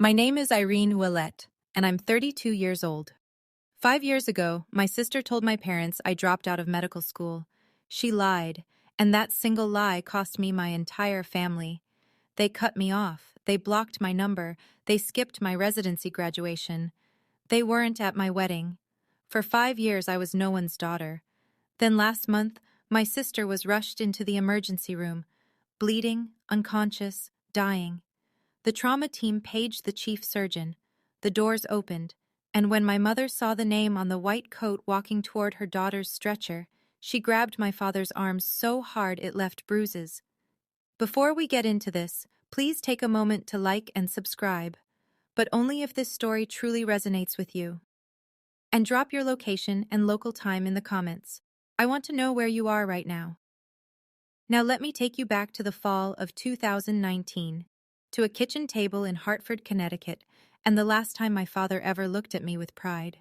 My name is Irene Willette, and I'm 32 years old. 5 years ago, my sister told my parents I dropped out of medical school. She lied, and that single lie cost me my entire family. They cut me off, they blocked my number, they skipped my residency graduation. They weren't at my wedding. For 5 years, I was no one's daughter. Then last month, my sister was rushed into the emergency room, bleeding, unconscious, dying. The trauma team paged the chief surgeon. The doors opened, and when my mother saw the name on the white coat walking toward her daughter's stretcher, she grabbed my father's arm so hard it left bruises. Before we get into this, please take a moment to like and subscribe, but only if this story truly resonates with you. And drop your location and local time in the comments. I want to know where you are right now. Now let me take you back to the fall of 2019, to a kitchen table in Hartford, Connecticut, and the last time my father ever looked at me with pride.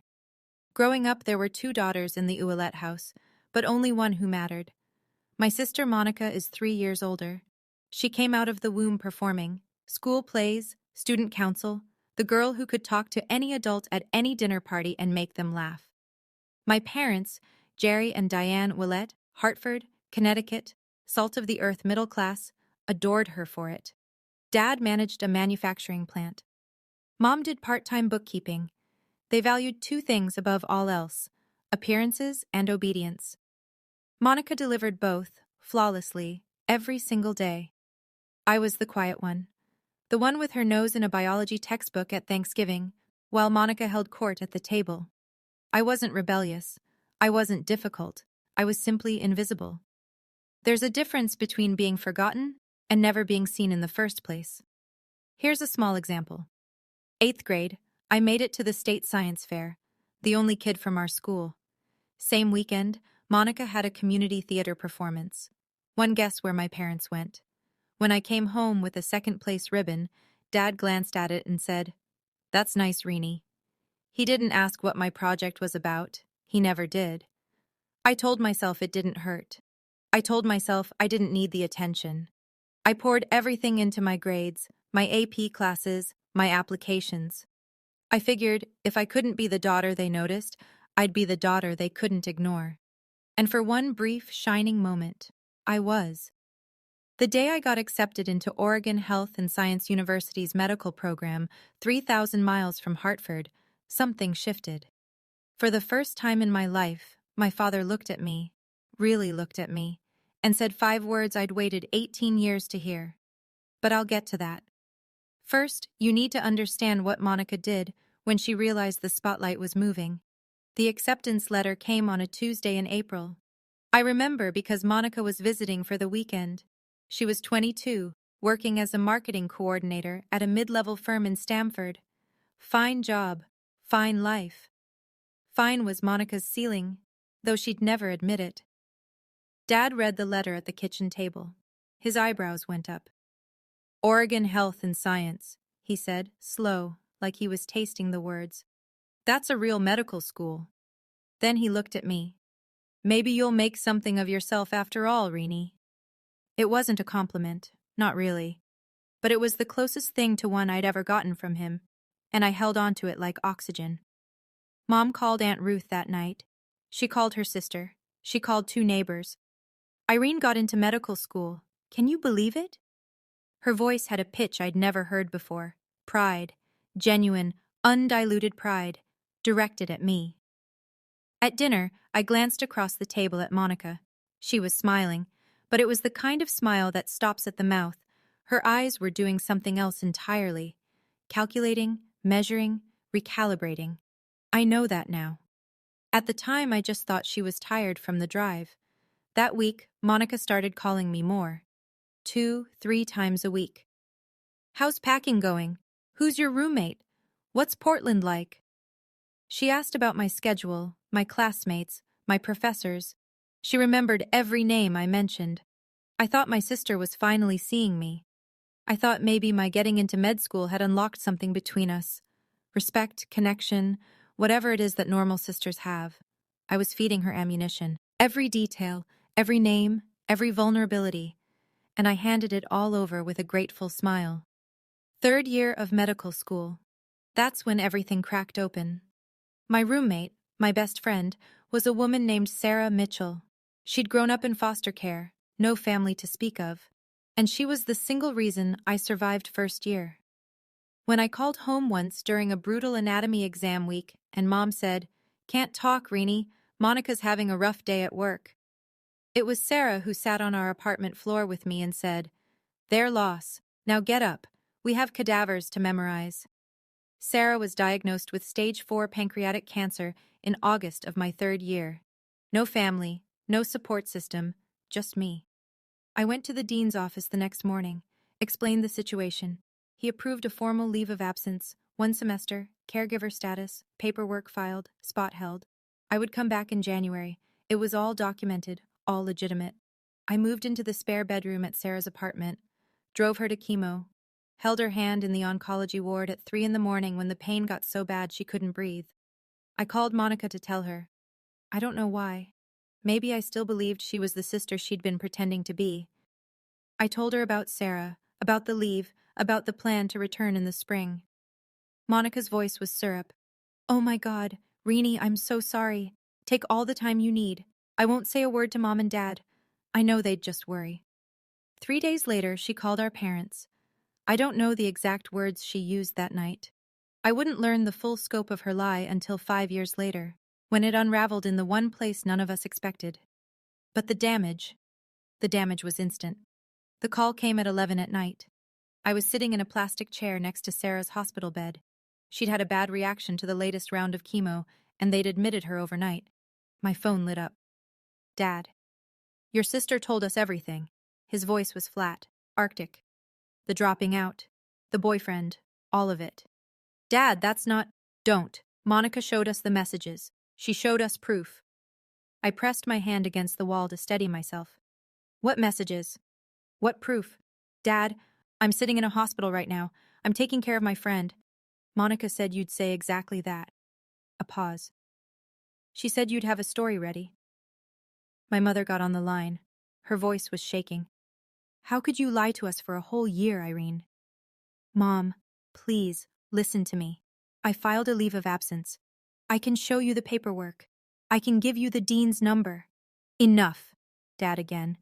Growing up, there were two daughters in the Ouellette house, but only one who mattered. My sister Monica is 3 years older. She came out of the womb performing school plays, student council, the girl who could talk to any adult at any dinner party and make them laugh. My parents, Jerry and Diane Ouellette, Hartford, Connecticut, salt of the earth middle class, adored her for it. Dad managed a manufacturing plant. Mom did part-time bookkeeping. They valued two things above all else: appearances and obedience. Monica delivered both, flawlessly, every single day. I was the quiet one, the one with her nose in a biology textbook at Thanksgiving, while Monica held court at the table. I wasn't rebellious. I wasn't difficult. I was simply invisible. There's a difference between being forgotten and never being seen in the first place. Here's a small example. 8th grade, I made it to the state science fair, the only kid from our school. Same weekend, Monica had a community theater performance. One guess where my parents went. When I came home with a second-place ribbon, Dad glanced at it and said, "That's nice, Reenie." He didn't ask what my project was about. He never did. I told myself it didn't hurt. I told myself I didn't need the attention. I poured everything into my grades, my AP classes, my applications. I figured if I couldn't be the daughter they noticed, I'd be the daughter they couldn't ignore. And for one brief, shining moment, I was. The day I got accepted into Oregon Health and Science University's medical program, 3,000 miles from Hartford, something shifted. For the first time in my life, my father looked at me, really looked at me, and said 5 words I'd waited 18 years to hear. But I'll get to that. First, you need to understand what Monica did when she realized the spotlight was moving. The acceptance letter came on a Tuesday in April. I remember because Monica was visiting for the weekend. She was 22, working as a marketing coordinator at a mid-level firm in Stamford. Fine job, fine life. Fine was Monica's ceiling, though she'd never admit it. Dad read the letter at the kitchen table. His eyebrows went up. "Oregon Health and Science," he said, slow, like he was tasting the words. "That's a real medical school." Then he looked at me. "Maybe you'll make something of yourself after all, Reenie." It wasn't a compliment, not really. But it was the closest thing to one I'd ever gotten from him, and I held on to it like oxygen. Mom called Aunt Ruth that night. She called her sister. She called 2 neighbors. "Irene got into medical school. Can you believe it?" Her voice had a pitch I'd never heard before. Pride. Genuine, undiluted pride. Directed at me. At dinner, I glanced across the table at Monica. She was smiling, but it was the kind of smile that stops at the mouth. Her eyes were doing something else entirely. Calculating, measuring, recalibrating. I know that now. At the time, I just thought she was tired from the drive. That week, Monica started calling me more. 2, 3 times a week. "How's packing going? Who's your roommate? What's Portland like?" She asked about my schedule, my classmates, my professors. She remembered every name I mentioned. I thought my sister was finally seeing me. I thought maybe my getting into med school had unlocked something between us. Respect, connection, whatever it is that normal sisters have. I was feeding her ammunition. Every detail, every name, every vulnerability. And I handed it all over with a grateful smile. Third year of medical school. That's when everything cracked open. My roommate, my best friend, was a woman named Sarah Mitchell. She'd grown up in foster care, no family to speak of, and she was the single reason I survived first year. When I called home once during a brutal anatomy exam week and Mom said, "Can't talk, Reenie, Monica's having a rough day at work," it was Sarah who sat on our apartment floor with me and said, "Their loss. Now get up. We have cadavers to memorize." Sarah was diagnosed with stage 4 pancreatic cancer in August of my third year. No family, no support system, just me. I went to the dean's office the next morning, explained the situation. He approved a formal leave of absence, 1 semester, caregiver status, paperwork filed, spot held. I would come back in January. It was all documented, all legitimate. I moved into the spare bedroom at Sarah's apartment, drove her to chemo, held her hand in the oncology ward at 3 in the morning when the pain got so bad she couldn't breathe. I called Monica to tell her. I don't know why. Maybe I still believed she was the sister she'd been pretending to be. I told her about Sarah, about the leave, about the plan to return in the spring. Monica's voice was syrup. "Oh my God, Reenie, I'm so sorry. Take all the time you need. I won't say a word to Mom and Dad. I know they'd just worry." 3 days later, she called our parents. I don't know the exact words she used that night. I wouldn't learn the full scope of her lie until 5 years later, when it unraveled in the one place none of us expected. But the damage was instant. The call came at 11 at night. I was sitting in a plastic chair next to Sarah's hospital bed. She'd had a bad reaction to the latest round of chemo, and they'd admitted her overnight. My phone lit up. "Dad, your sister told us everything." His voice was flat, arctic. The dropping out, the boyfriend, all of it. "Dad, that's not—" "Don't. Monica showed us the messages. She showed us proof." I pressed my hand against the wall to steady myself. "What messages? What proof?" "Dad, I'm sitting in a hospital right now. I'm taking care of my friend. Monica said you'd say exactly that." A pause. "She said you'd have a story ready." My mother got on the line. Her voice was shaking. "How could you lie to us for a whole year, Irene?" "Mom, please, listen to me. I filed a leave of absence. I can show you the paperwork. I can give you the dean's number." "Enough," Dad again.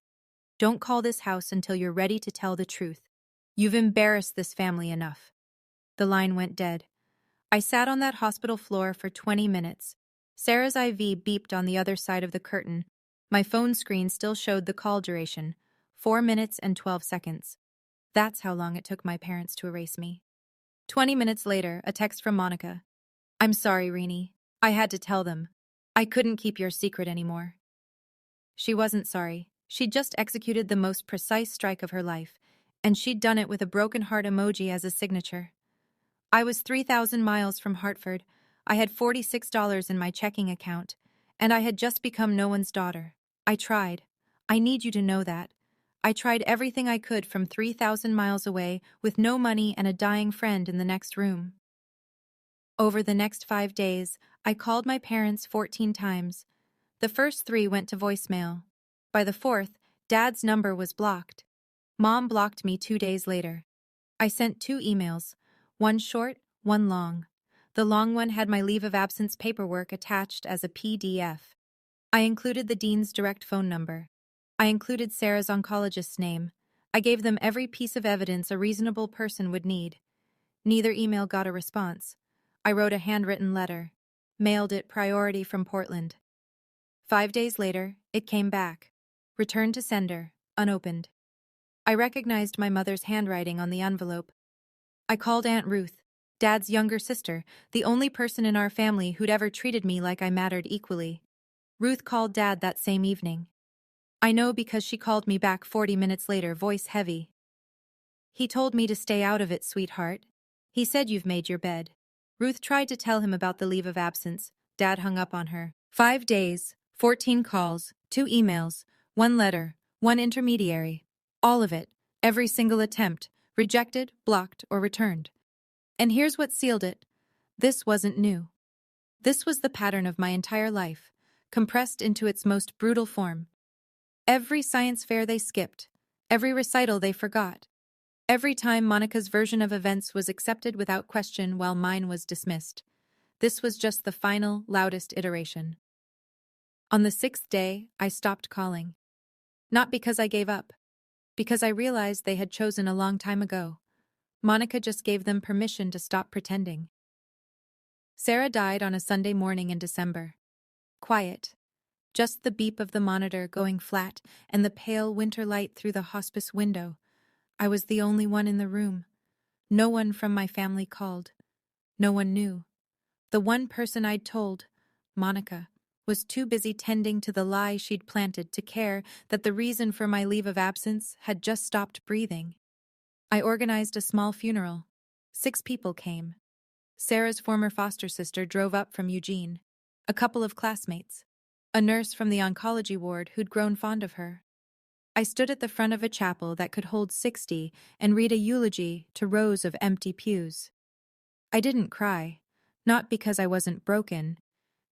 "Don't call this house until you're ready to tell the truth. You've embarrassed this family enough." The line went dead. I sat on that hospital floor for 20 minutes. Sarah's IV beeped on the other side of the curtain. My phone screen still showed the call duration, 4 minutes and 12 seconds. That's how long it took my parents to erase me. 20 minutes later, a text from Monica. "I'm sorry, Reenie. I had to tell them. I couldn't keep your secret anymore." She wasn't sorry. She'd just executed the most precise strike of her life, and she'd done it with a broken heart emoji as a signature. I was 3,000 miles from Hartford. I had $46 in my checking account, and I had just become no one's daughter. I tried. I need you to know that. I tried everything I could from 3,000 miles away with no money and a dying friend in the next room. Over the next 5 days, I called my parents 14 times. The first 3 went to voicemail. By the 4th, Dad's number was blocked. Mom blocked me 2 days later. I sent 2 emails, one short, one long. The long one had my leave of absence paperwork attached as a PDF. I included the dean's direct phone number. I included Sarah's oncologist's name. I gave them every piece of evidence a reasonable person would need. Neither email got a response. I wrote a handwritten letter, mailed it priority from Portland. 5 days later, it came back. Returned to sender, unopened. I recognized my mother's handwriting on the envelope. I called Aunt Ruth, Dad's younger sister, the only person in our family who'd ever treated me like I mattered equally. Ruth called Dad that same evening. I know because she called me back 40 minutes later, voice heavy. "He told me to stay out of it, sweetheart. He said you've made your bed." Ruth tried to tell him about the leave of absence. Dad hung up on her. 5 days, 14 calls, 2 emails, 1 letter, 1 intermediary. All of it, every single attempt, rejected, blocked, or returned. And here's what sealed it. This wasn't new. This was the pattern of my entire life, compressed into its most brutal form. Every science fair they skipped, every recital they forgot, Every time Monica's version of events was accepted without question while mine was dismissed. This was just the final, loudest iteration. On the sixth day, I stopped calling. Not because I gave up, because I realized they had chosen a long time ago. Monica just gave them permission to stop pretending. Sarah died on a Sunday morning in December. Quiet. Just the beep of the monitor going flat and the pale winter light through the hospice window. I was the only one in the room. No one from my family called. No one knew. The one person I'd told, Monica, was too busy tending to the lie she'd planted to care that the reason for my leave of absence had just stopped breathing. I organized a small funeral. 6 people came. Sarah's former foster sister drove up from Eugene. A couple of classmates. A nurse from the oncology ward who'd grown fond of her. I stood at the front of a chapel that could hold 60 and read a eulogy to rows of empty pews. I didn't cry, not because I wasn't broken,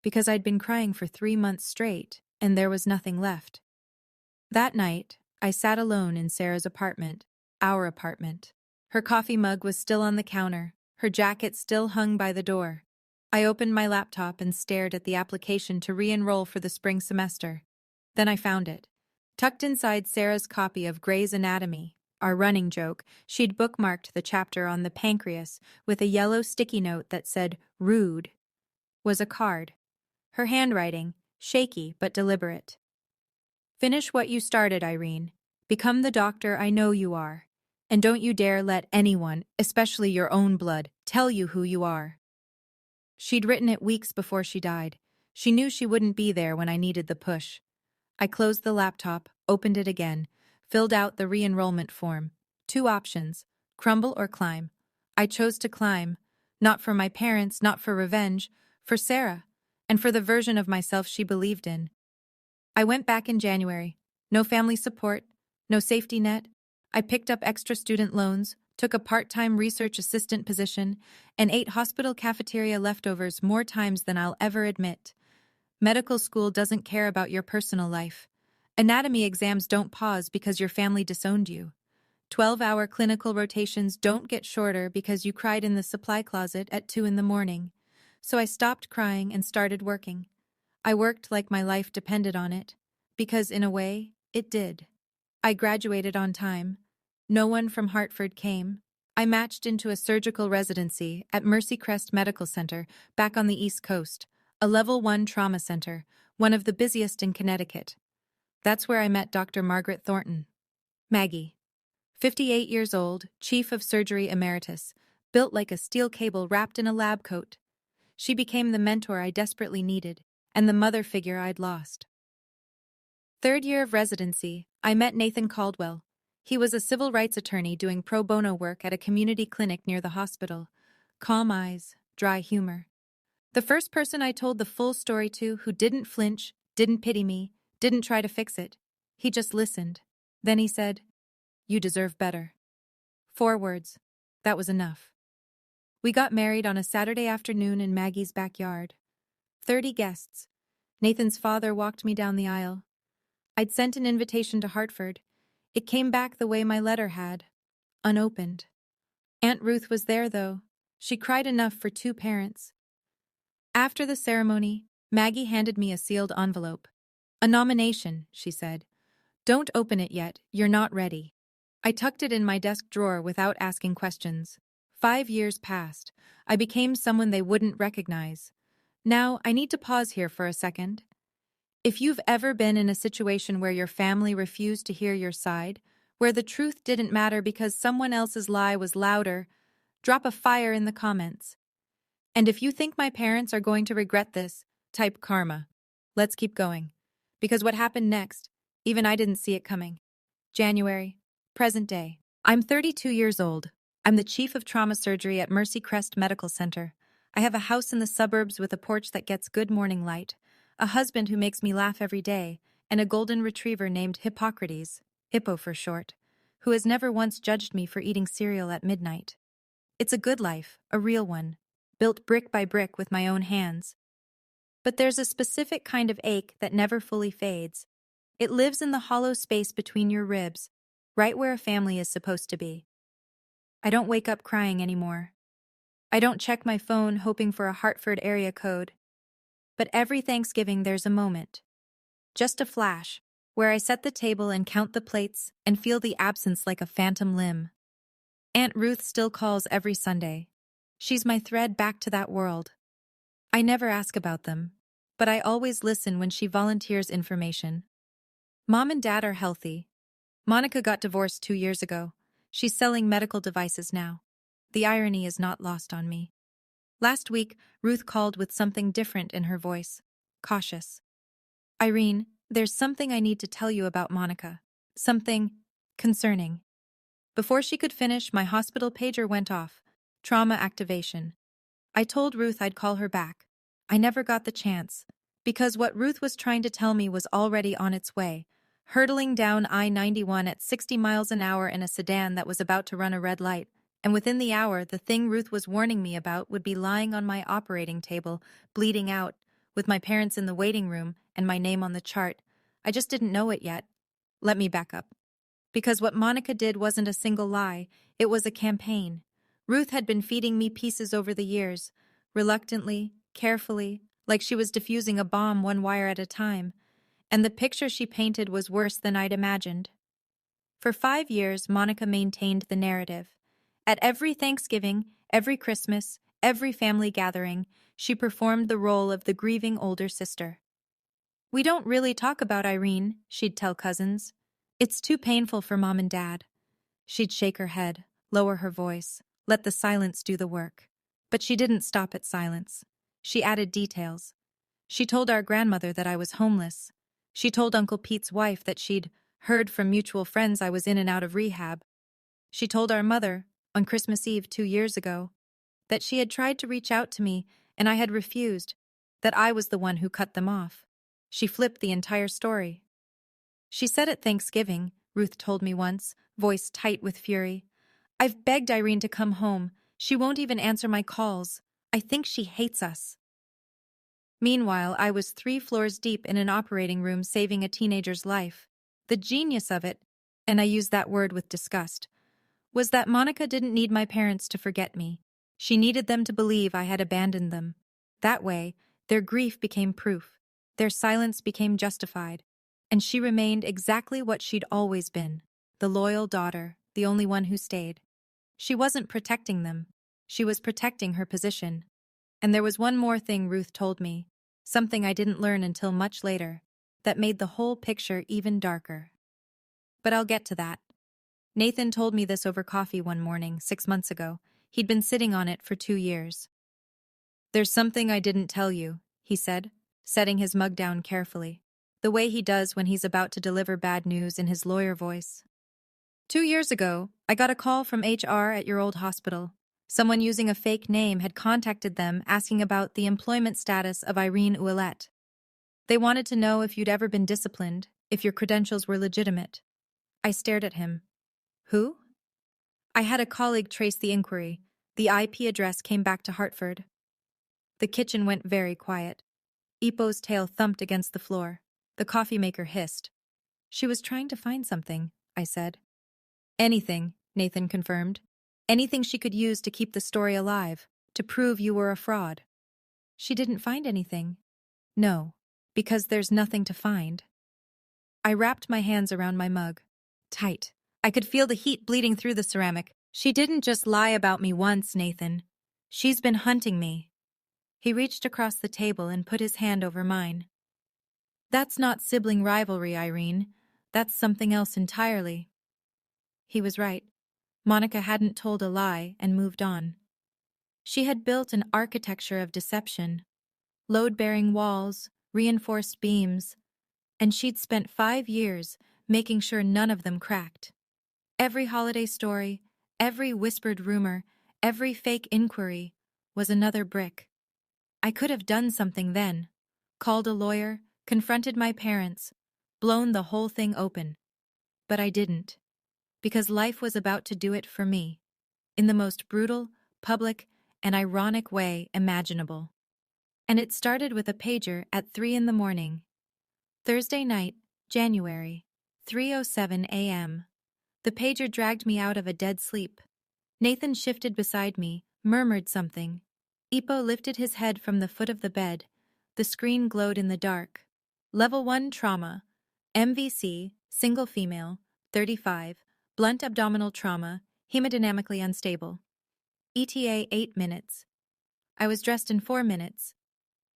because I'd been crying for 3 months straight, and there was nothing left. That night, I sat alone in Sarah's apartment, our apartment. Her coffee mug was still on the counter, her jacket still hung by the door. I opened my laptop and stared at the application to re-enroll for the spring semester. Then I found it. Tucked inside Sarah's copy of Grey's Anatomy, our running joke, she'd bookmarked the chapter on the pancreas with a yellow sticky note that said, "Rude," was a card. Her handwriting, shaky but deliberate. "Finish what you started, Irene. Become the doctor I know you are. And don't you dare let anyone, especially your own blood, tell you who you are." She'd written it weeks before she died. She knew she wouldn't be there when I needed the push. I closed the laptop, opened it again, filled out the re-enrollment form. 2 options, crumble or climb. I chose to climb, not for my parents, not for revenge, for Sarah, and for the version of myself she believed in. I went back in January. No family support, no safety net. I picked up extra student loans, took a part-time research assistant position, and ate hospital cafeteria leftovers more times than I'll ever admit. Medical school doesn't care about your personal life. Anatomy exams don't pause because your family disowned you. 12-hour clinical rotations don't get shorter because you cried in the supply closet at 2 in the morning. So I stopped crying and started working. I worked like my life depended on it, because in a way, it did. I graduated on time. No one from Hartford came. I matched into a surgical residency at Mercy Crest Medical Center, back on the East Coast, a Level 1 trauma center, one of the busiest in Connecticut. That's where I met Dr. Margaret Thornton. Maggie. 58 years old, chief of surgery emeritus, built like a steel cable wrapped in a lab coat. She became the mentor I desperately needed, and the mother figure I'd lost. 3rd year of residency, I met Nathan Caldwell. He was a civil rights attorney doing pro bono work at a community clinic near the hospital. Calm eyes, dry humor. The first person I told the full story to who didn't flinch, didn't pity me, didn't try to fix it. He just listened. Then he said, "You deserve better." 4 words. That was enough. We got married on a Saturday afternoon in Maggie's backyard. 30 guests. Nathan's father walked me down the aisle. I'd sent an invitation to Hartford. It came back the way my letter had, unopened. Aunt Ruth was there, though. She cried enough for 2 parents. After the ceremony, Maggie handed me a sealed envelope. "A nomination," she said. "Don't open it yet, you're not ready." I tucked it in my desk drawer without asking questions. 5 years passed. I became someone they wouldn't recognize. Now, I need to pause here for a second. If you've ever been in a situation where your family refused to hear your side, where the truth didn't matter because someone else's lie was louder, drop a fire in the comments. And if you think my parents are going to regret this, type karma. Let's keep going. Because what happened next, even I didn't see it coming. January, present day. I'm 32 years old. I'm the chief of trauma surgery at Mercy Crest Medical Center. I have a house in the suburbs with a porch that gets good morning light, a husband who makes me laugh every day, and a golden retriever named Hippocrates, Hippo for short, who has never once judged me for eating cereal at midnight. It's a good life, a real one, built brick by brick with my own hands. But there's a specific kind of ache that never fully fades. It lives in the hollow space between your ribs, right where a family is supposed to be. I don't wake up crying anymore. I don't check my phone hoping for a Hartford area code. But every Thanksgiving there's a moment, just a flash, where I set the table and count the plates and feel the absence like a phantom limb. Aunt Ruth still calls every Sunday. She's my thread back to that world. I never ask about them, but I always listen when she volunteers information. Mom and Dad are healthy. Monica got divorced 2 years ago. She's selling medical devices now. The irony is not lost on me. Last week, Ruth called with something different in her voice. Cautious. Irene, there's something I need to tell you about Monica. Something concerning. Before she could finish, my hospital pager went off. Trauma activation. I told Ruth I'd call her back. I never got the chance, because what Ruth was trying to tell me was already on its way, hurtling down I-91 at 60 miles an hour in a sedan that was about to run a red light, and within the hour, the thing Ruth was warning me about would be lying on my operating table, bleeding out, with my parents in the waiting room and my name on the chart. I just didn't know it yet. Let me back up. Because what Monica did wasn't a single lie, it was a campaign. Ruth had been feeding me pieces over the years, reluctantly, carefully, like she was diffusing a bomb one wire at a time, and the picture she painted was worse than I'd imagined. For 5 years, Monica maintained the narrative. At every Thanksgiving, every Christmas, every family gathering, she performed the role of the grieving older sister. We don't really talk about Irene, she'd tell cousins. It's too painful for Mom and Dad. She'd shake her head, lower her voice, let the silence do the work. But she didn't stop at silence. She added details. She told our grandmother that I was homeless. She told Uncle Pete's wife that she'd heard from mutual friends I was in and out of rehab. She told our mother, on Christmas Eve 2 years ago, that she had tried to reach out to me and I had refused, that I was the one who cut them off. She flipped the entire story. She said at Thanksgiving, Ruth told me once, voice tight with fury, "I've begged Irene to come home. She won't even answer my calls. I think she hates us." Meanwhile, I was 3 floors deep in an operating room saving a teenager's life. The genius of it, and I use that word with disgust, was that Monica didn't need my parents to forget me. She needed them to believe I had abandoned them. That way, their grief became proof. Their silence became justified. And she remained exactly what she'd always been, the loyal daughter, the only one who stayed. She wasn't protecting them. She was protecting her position. And there was one more thing Ruth told me, something I didn't learn until much later, that made the whole picture even darker. But I'll get to that. Nathan told me this over coffee one morning, 6 months ago. He'd been sitting on it for 2 years. "There's something I didn't tell you," he said, setting his mug down carefully, the way he does when he's about to deliver bad news in his lawyer voice. 2 years ago, I got a call from HR at your old hospital. Someone using a fake name had contacted them asking about the employment status of Irene Ouellette. They wanted to know if you'd ever been disciplined, if your credentials were legitimate. I stared at him. Who? I had a colleague trace the inquiry. The IP address came back to Hartford. The kitchen went very quiet. Ipo's tail thumped against the floor. The coffee maker hissed. "She was trying to find something," I said. "Anything," Nathan confirmed. "Anything she could use to keep the story alive, to prove you were a fraud." "She didn't find anything." "No, because there's nothing to find." I wrapped my hands around my mug. Tight. I could feel the heat bleeding through the ceramic. "She didn't just lie about me once, Nathan. She's been hunting me." He reached across the table and put his hand over mine. "That's not sibling rivalry, Irene. That's something else entirely." He was right. Monica hadn't told a lie and moved on. She had built an architecture of deception, load-bearing walls, reinforced beams, and she'd spent 5 years making sure none of them cracked. Every holiday story, every whispered rumor, every fake inquiry was another brick. I could have done something then, called a lawyer, confronted my parents, blown the whole thing open. But I didn't, because life was about to do it for me, in the most brutal, public, and ironic way imaginable. And it started with a pager at 3 in the morning. Thursday night, January, 3:07 a.m. The pager dragged me out of a dead sleep. Nathan shifted beside me, murmured something. Ipo lifted his head from the foot of the bed. The screen glowed in the dark. Level 1 trauma. MVC, single female, 35, blunt abdominal trauma, hemodynamically unstable. ETA 8 minutes. I was dressed in 4 minutes.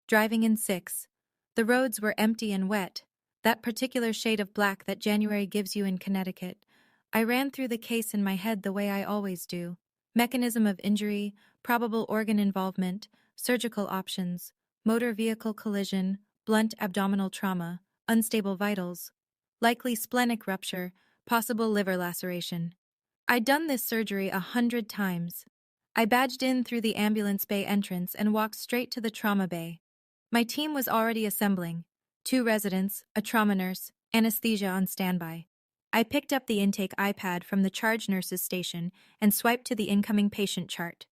Driving in 6. The roads were empty and wet, that particular shade of black that January gives you in Connecticut. I ran through the case in my head the way I always do. Mechanism of injury, probable organ involvement, surgical options, motor vehicle collision, blunt abdominal trauma, unstable vitals, likely splenic rupture, possible liver laceration. I'd done this surgery 100 times. I badged in through the ambulance bay entrance and walked straight to the trauma bay. My team was already assembling. 2 residents, a trauma nurse, anesthesia on standby. I picked up the intake iPad from the charge nurse's station and swiped to the incoming patient chart.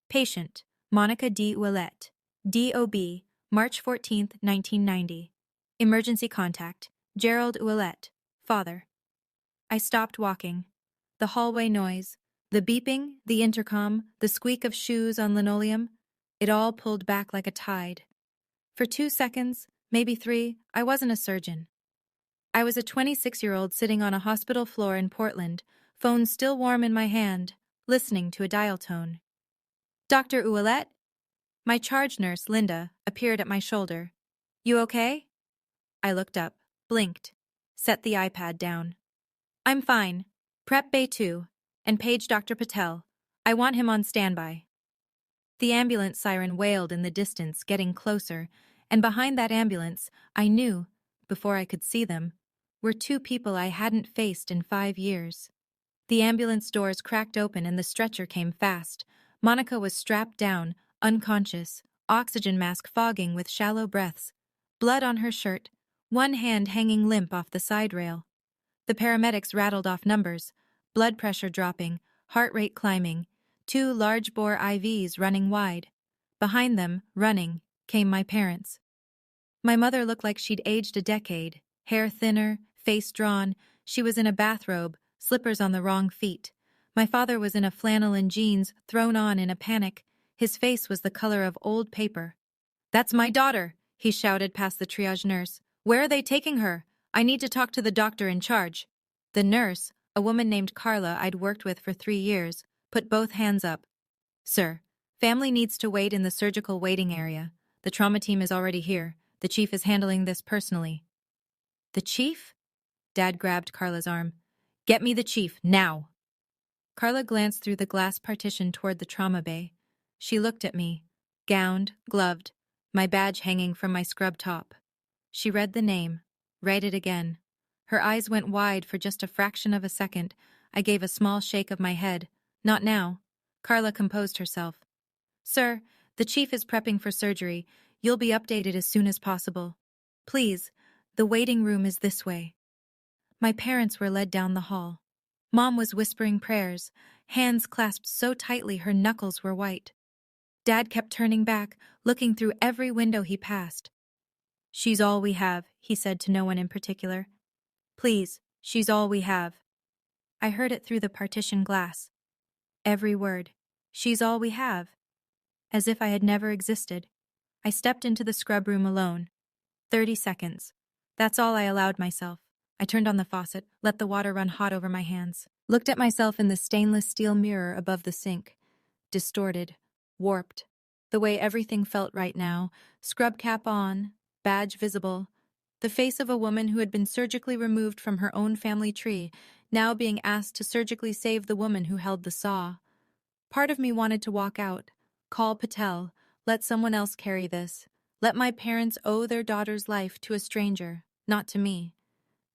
Patient, Monica D. Ouellette, DOB, March 14, 1990. Emergency contact, Gerald Ouellette, father. I stopped walking. The hallway noise, the beeping, the intercom, the squeak of shoes on linoleum, it all pulled back like a tide. For 2 seconds, maybe 3, I wasn't a surgeon. I was a 26-year-old sitting on a hospital floor in Portland, phone still warm in my hand, listening to a dial tone. Dr. Ouellette? My charge nurse, Linda, appeared at my shoulder. You okay? I looked up, blinked, set the iPad down. I'm fine. Prep Bay 2, and page Dr. Patel. I want him on standby. The ambulance siren wailed in the distance, getting closer, and behind that ambulance, I knew, before I could see them, were 2 people I hadn't faced in 5 years. The ambulance doors cracked open and the stretcher came fast. Monica was strapped down, unconscious, oxygen mask fogging with shallow breaths, blood on her shirt, one hand hanging limp off the side rail. The paramedics rattled off numbers, blood pressure dropping, heart rate climbing, 2 large-bore IVs running wide. Behind them, running, came my parents. My mother looked like she'd aged a decade, hair thinner, face drawn. She was in a bathrobe, slippers on the wrong feet. My father was in a flannel and jeans, thrown on in a panic. His face was the color of old paper. "That's my daughter," he shouted past the triage nurse. "Where are they taking her? I need to talk to the doctor in charge." The nurse, a woman named Carla I'd worked with for 3 years, put both hands up. "Sir, family needs to wait in the surgical waiting area. The trauma team is already here. The chief is handling this personally." "The chief?" Dad grabbed Carla's arm. "Get me the chief, now." Carla glanced through the glass partition toward the trauma bay. She looked at me, gowned, gloved, my badge hanging from my scrub top. She read the name, read it again. Her eyes went wide for just a fraction of a second. I gave a small shake of my head. "Not now." Carla composed herself. "Sir, the chief is prepping for surgery. You'll be updated as soon as possible. Please, the waiting room is this way." My parents were led down the hall. Mom was whispering prayers, hands clasped so tightly her knuckles were white. Dad kept turning back, looking through every window he passed. "She's all we have," he said to no one in particular. "Please, she's all we have." I heard it through the partition glass. Every word. She's all we have. As if I had never existed. I stepped into the scrub room alone. 30 seconds. That's all I allowed myself. I turned on the faucet, let the water run hot over my hands, looked at myself in the stainless steel mirror above the sink. Distorted, warped. The way everything felt right now, scrub cap on, badge visible. The face of a woman who had been surgically removed from her own family tree, now being asked to surgically save the woman who held the saw. Part of me wanted to walk out, call Patel, let someone else carry this. Let my parents owe their daughter's life to a stranger, not to me.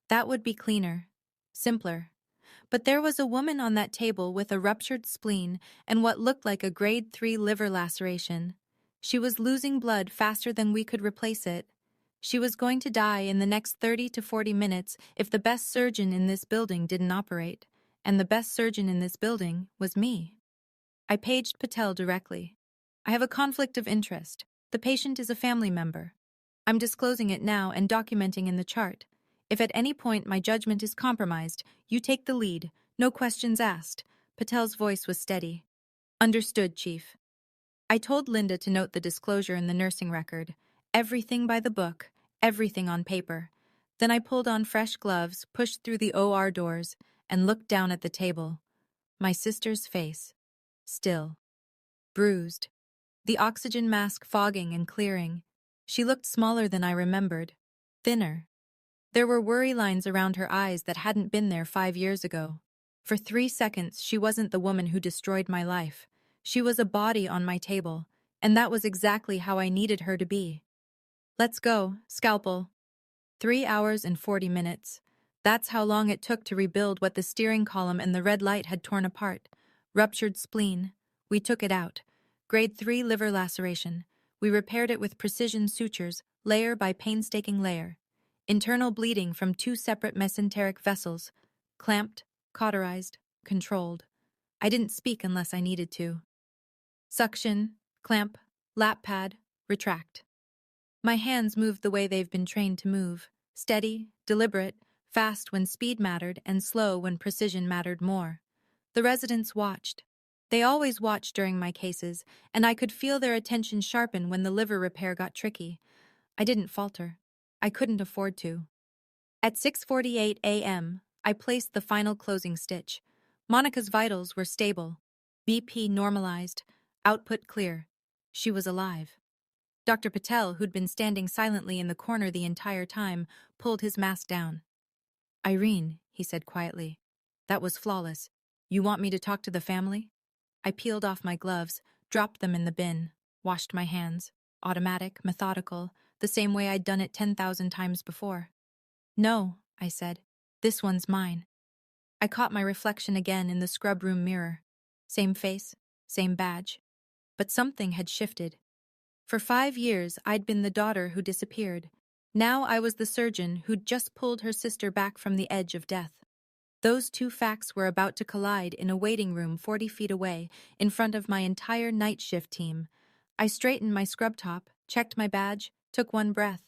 That would be cleaner, simpler. But there was a woman on that table with a ruptured spleen and what looked like a grade 3 liver laceration. She was losing blood faster than we could replace it. She was going to die in the next 30 to 40 minutes if the best surgeon in this building didn't operate, and the best surgeon in this building was me. I paged Patel directly. "I have a conflict of interest. The patient is a family member. I'm disclosing it now and documenting in the chart. If at any point my judgment is compromised, you take the lead, no questions asked. Patel's voice was steady. Understood, Chief. I told Linda to note the disclosure in the nursing record. Everything by the book, everything on paper. Then I pulled on fresh gloves, pushed through the OR doors, and looked down at the table. My sister's face. Still. Bruised. The oxygen mask fogging and clearing. She looked smaller than I remembered. Thinner. There were worry lines around her eyes that hadn't been there 5 years ago. For 3 seconds, she wasn't the woman who destroyed my life. She was a body on my table, and that was exactly how I needed her to be. Let's go, scalpel. 3 hours and 40 minutes. That's how long it took to rebuild what the steering column and the red light had torn apart. Ruptured spleen. We took it out. Grade 3 liver laceration. We repaired it with precision sutures, layer by painstaking layer. Internal bleeding from 2 separate mesenteric vessels. Clamped, cauterized, controlled. I didn't speak unless I needed to. Suction, clamp, lap pad, retract. My hands moved the way they've been trained to move. Steady, deliberate, fast when speed mattered and slow when precision mattered more. The residents watched. They always watched during my cases, and I could feel their attention sharpen when the liver repair got tricky. I didn't falter. I couldn't afford to. At 6:48 a.m., I placed the final closing stitch. Monica's vitals were stable. BP normalized. Output clear. She was alive. Dr. Patel, who'd been standing silently in the corner the entire time, pulled his mask down. Irene, he said quietly. That was flawless. You want me to talk to the family? I peeled off my gloves, dropped them in the bin, washed my hands. Automatic, methodical, the same way I'd done it 10,000 times before. No, I said. This one's mine. I caught my reflection again in the scrub room mirror. Same face, same badge. But something had shifted. For 5 years, I'd been the daughter who disappeared. Now I was the surgeon who'd just pulled her sister back from the edge of death. Those two facts were about to collide in a waiting room 40 feet away, in front of my entire night shift team. I straightened my scrub top, checked my badge, took one breath.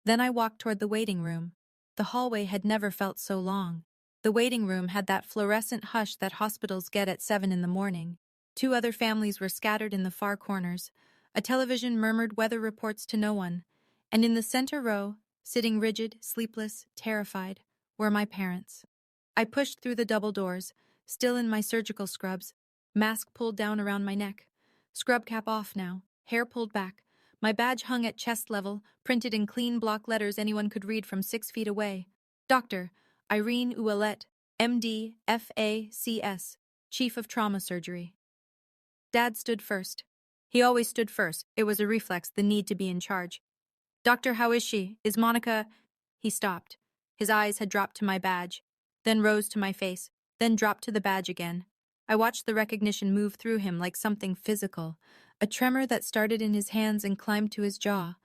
Then I walked toward the waiting room. The hallway had never felt so long. The waiting room had that fluorescent hush that hospitals get at 7 in the morning. 2 other families were scattered in the far corners. A television murmured weather reports to no one. And in the center row, sitting rigid, sleepless, terrified, were my parents. I pushed through the double doors, still in my surgical scrubs, mask pulled down around my neck. Scrub cap off now, hair pulled back. My badge hung at chest level, printed in clean block letters anyone could read from 6 feet away. Dr. Irene Ouellette, MD, FACS, Chief of Trauma Surgery. Dad stood first. He always stood first. It was a reflex, the need to be in charge. Doctor, how is she? Is Monica... He stopped. His eyes had dropped to my badge, then rose to my face, then dropped to the badge again. I watched the recognition move through him like something physical, a tremor that started in his hands and climbed to his jaw.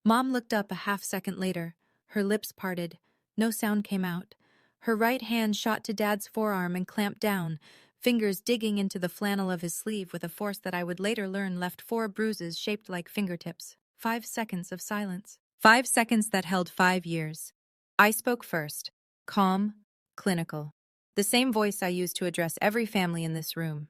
Mom looked up a half-second later. Her lips parted. No sound came out. Her right hand shot to Dad's forearm and clamped down, fingers digging into the flannel of his sleeve with a force that I would later learn left 4 bruises shaped like fingertips. 5 seconds of silence. 5 seconds that held 5 years. I spoke first. Calm, clinical. The same voice I used to address every family in this room.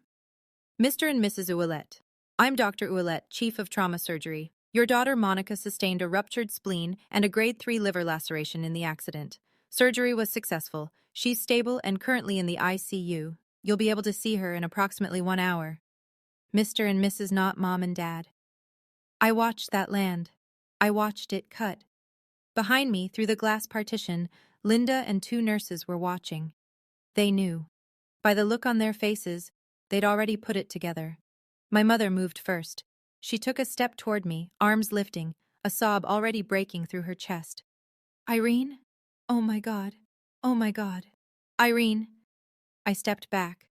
Mr. and Mrs. Ouellette. I'm Dr. Ouellette, Chief of Trauma Surgery. Your daughter Monica sustained a ruptured spleen and a grade 3 liver laceration in the accident. Surgery was successful. She's stable and currently in the ICU. You'll be able to see her in approximately 1 hour. Mr. and Mrs. Not Mom and Dad. I watched that land. I watched it cut. Behind me, through the glass partition, Linda and 2 nurses were watching. They knew. By the look on their faces, they'd already put it together. My mother moved first. She took a step toward me, arms lifting, a sob already breaking through her chest. Irene? Oh my God. Oh my God. Irene. I stepped back.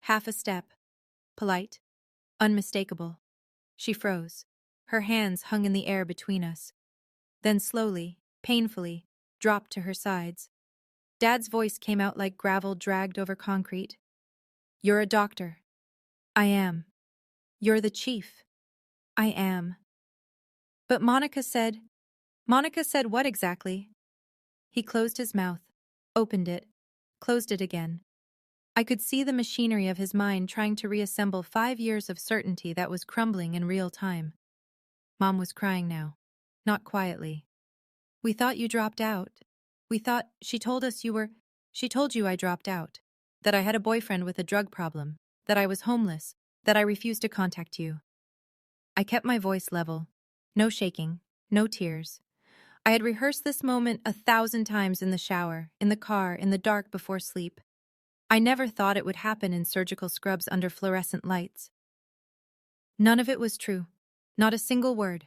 Half a step. Polite. Unmistakable. She froze. Her hands hung in the air between us. Then slowly, painfully, dropped to her sides. Dad's voice came out like gravel dragged over concrete. You're a doctor. I am. You're the chief. I am. But Monica said what exactly? He closed his mouth, opened it, closed it again. I could see the machinery of his mind trying to reassemble 5 years of certainty that was crumbling in real time. Mom was crying now. Not quietly. "We thought you dropped out. She told us she told you I dropped out. That I had a boyfriend with a drug problem. That I was homeless. That I refused to contact you." I kept my voice level. No shaking. No tears. I had rehearsed this moment 1,000 times in the shower, in the car, in the dark before sleep. I never thought it would happen in surgical scrubs under fluorescent lights. None of it was true. Not a single word.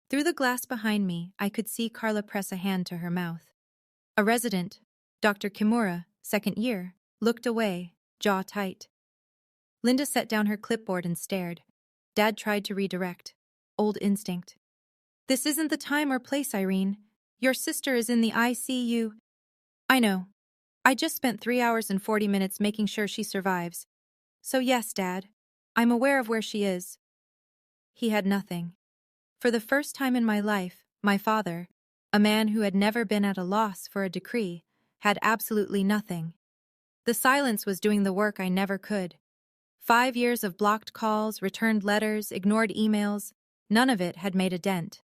Through the glass behind me, I could see Carla press a hand to her mouth. A resident, Dr. Kimura, second year, looked away, jaw tight. Linda set down her clipboard and stared. Dad tried to redirect. Old instinct. "This isn't the time or place, Irene. Your sister is in the ICU." "I know. I just spent 3 hours and 40 minutes making sure she survives. So yes, Dad, I'm aware of where she is." He had nothing. For the first time in my life, my father, a man who had never been at a loss for a decree, had absolutely nothing. The silence was doing the work I never could. 5 years of blocked calls, returned letters, ignored emails, none of it had made a dent.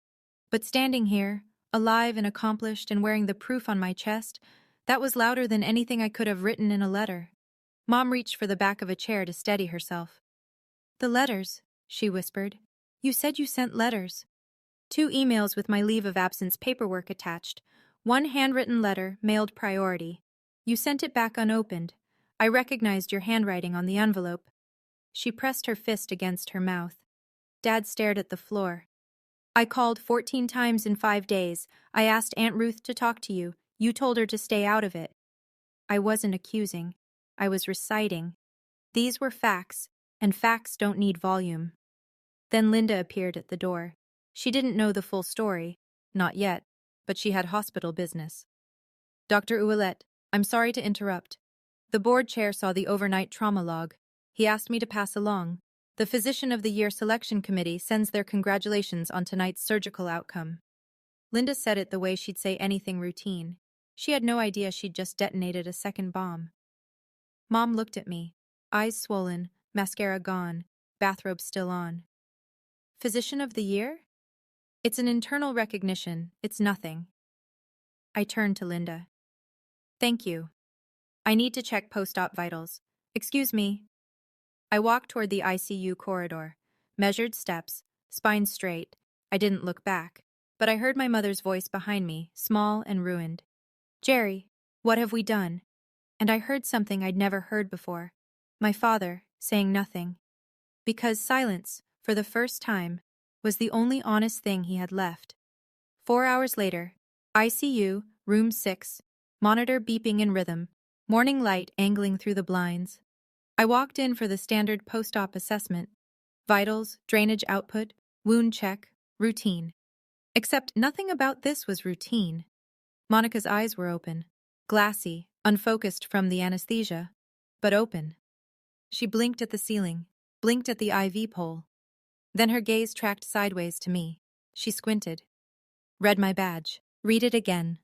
But standing here, alive and accomplished and wearing the proof on my chest, that was louder than anything I could have written in a letter. Mom reached for the back of a chair to steady herself. "The letters," she whispered. "You said you sent letters." 2 emails with my leave of absence paperwork attached. 1 handwritten letter, mailed priority. You sent it back unopened. I recognized your handwriting on the envelope. She pressed her fist against her mouth. Dad stared at the floor. "I called 14 times in 5 days. I asked Aunt Ruth to talk to you. You told her to stay out of it." I wasn't accusing. I was reciting. These were facts, and facts don't need volume. Then Linda appeared at the door. She didn't know the full story. Not yet, but she had hospital business. "Dr. Ouellette, I'm sorry to interrupt. The board chair saw the overnight trauma log. He asked me to pass along. The Physician of the Year Selection Committee sends their congratulations on tonight's surgical outcome." Linda said it the way she'd say anything routine. She had no idea she'd just detonated a second bomb. Mom looked at me, eyes swollen, mascara gone, bathrobe still on. "Physician of the Year? It's an internal recognition, it's nothing." I turned to Linda. "Thank you. I need to check post-op vitals. Excuse me." I walked toward the ICU corridor, measured steps, spine straight. I didn't look back, but I heard my mother's voice behind me, small and ruined. "Jerry, what have we done?" And I heard something I'd never heard before. My father, saying nothing. Because silence, for the first time, was the only honest thing he had left. 4 hours later, ICU, room 6, monitor beeping in rhythm, morning light angling through the blinds. I walked in for the standard post-op assessment. Vitals, drainage output, wound check, routine. Except nothing about this was routine. Monica's eyes were open, glassy, unfocused from the anesthesia, but open. She blinked at the ceiling, blinked at the IV pole. Then her gaze tracked sideways to me. She squinted. Read my badge. Read it again.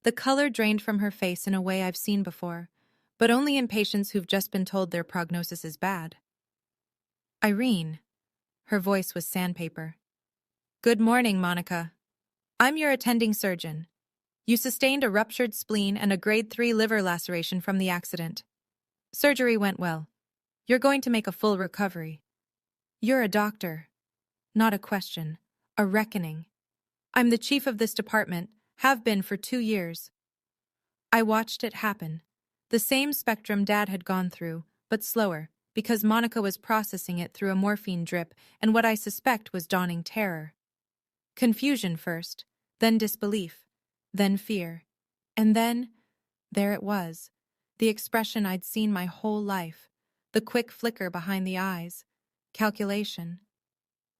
The color drained from her face in a way I've seen before, but only in patients who've just been told their prognosis is bad. "Irene." Her voice was sandpaper. "Good morning, Monica. I'm your attending surgeon. You sustained a ruptured spleen and a grade 3 liver laceration from the accident. Surgery went well. You're going to make a full recovery. You're a doctor. Not a question. A reckoning. I'm the chief of this department, have been for 2 years." I watched it happen. The same spectrum Dad had gone through, but slower, because Monica was processing it through a morphine drip and what I suspect was dawning terror. Confusion first, then disbelief, then fear. And then, there it was, the expression I'd seen my whole life, the quick flicker behind the eyes, calculation.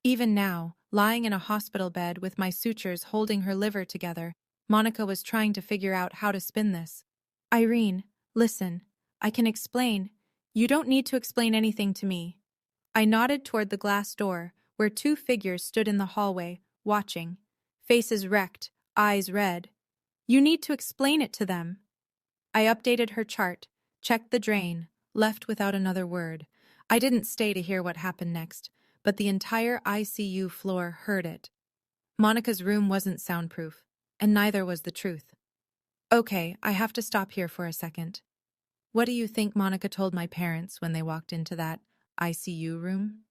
Even now, lying in a hospital bed with my sutures holding her liver together, Monica was trying to figure out how to spin this. "Irene, listen, I can explain. You don't need to explain anything to me." I nodded toward the glass door, where 2 figures stood in the hallway, watching, faces wrecked, eyes red. "You need to explain it to them." I updated her chart, checked the drain, left without another word. I didn't stay to hear what happened next, but the entire ICU floor heard it. Monica's room wasn't soundproof, and neither was the truth. Okay, I have to stop here for a second. What do you think Monica told my parents when they walked into that ICU room?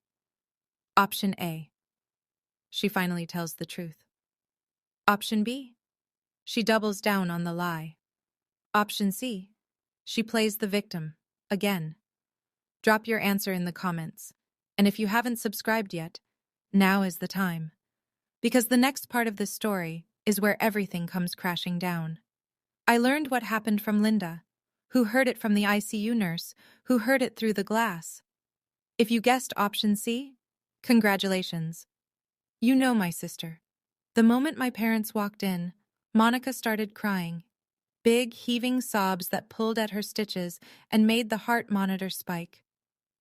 Option A. She finally tells the truth. Option B. She doubles down on the lie. Option C. She plays the victim. Again. Drop your answer in the comments. And if you haven't subscribed yet, now is the time. Because the next part of this story is where everything comes crashing down. I learned what happened from Linda, who heard it from the ICU nurse, who heard it through the glass. If you guessed option C, congratulations. You know my sister. The moment my parents walked in, Monica started crying. Big, heaving sobs that pulled at her stitches and made the heart monitor spike.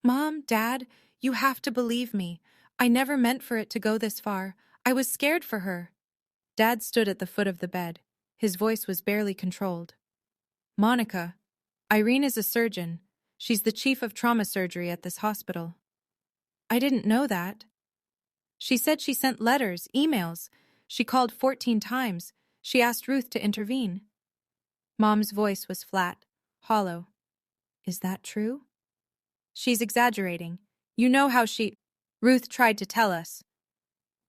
Mom, Dad, you have to believe me. I never meant for it to go this far. I was scared for her. Dad stood at the foot of the bed. His voice was barely controlled. Monica, Irene is a surgeon. She's the chief of trauma surgery at this hospital. I didn't know that. She said she sent letters, emails. She called 14 times. She asked Ruth to intervene. Mom's voice was flat, hollow. Is that true? She's exaggerating. You know how Ruth tried to tell us.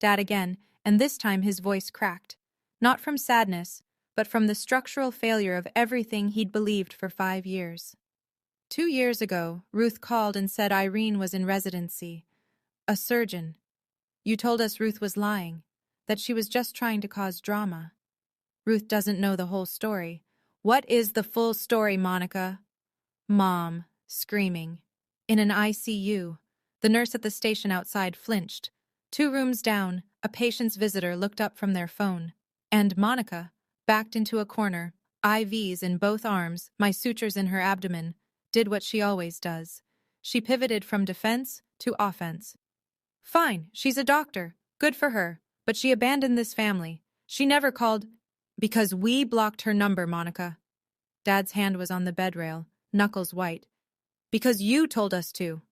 Dad again, and this time his voice cracked. Not from sadness, but from the structural failure of everything he'd believed for 5 years. 2 years ago, Ruth called and said Irene was in residency. A surgeon. You told us Ruth was lying, that she was just trying to cause drama. Ruth doesn't know the whole story. What is the full story, Monica? Mom, screaming. In an ICU, the nurse at the station outside flinched. 2 rooms down, a patient's visitor looked up from their phone. And Monica, backed into a corner, IVs in both arms, my sutures in her abdomen, did what she always does. She pivoted from defense to offense. Fine, she's a doctor. Good for her. But she abandoned this family. She never called. Because we blocked her number, Monica. Dad's hand was on the bed rail, knuckles white. Because you told us to.